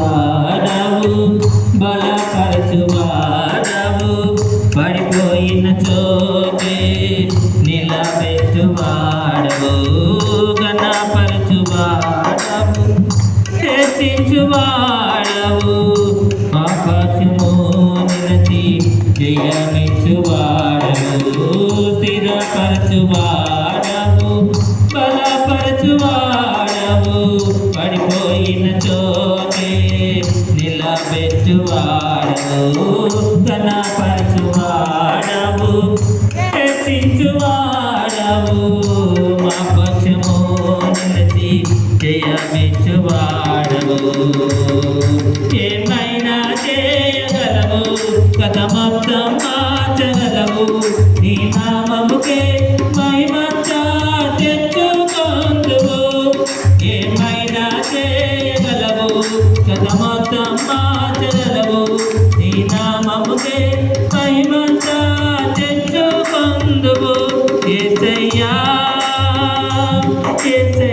వాడవు బలపరచువాడవు పడిపోయిన చోటే నిలబెట్టువాడవు ఘనపరచువాడవు హెచ్చించువాడవు ఆకాశము నిలచి జయమిచ్చువాడవు స్థిరపరచువాడవు బలపరచువాడవు పడిపోయిన చోటే నిలబెట్టువాడవు ఘనపరచువాడవు హెచ్చించువాడవు మా పక్షము నిలచి జయమిచ్చువాడవు ఏమైనా చేయగలవు కథ మొత్తం మార్చగలవు నీ నామముకే మహిమంతా తెచ్చుకొందువు ఏమైనా చేయగలవు కథ మొత్తం మార్చగలవు నీ నామముకే మహిమంతా తెచ్చుకొందువు యేసయ్యా యేసయ్యా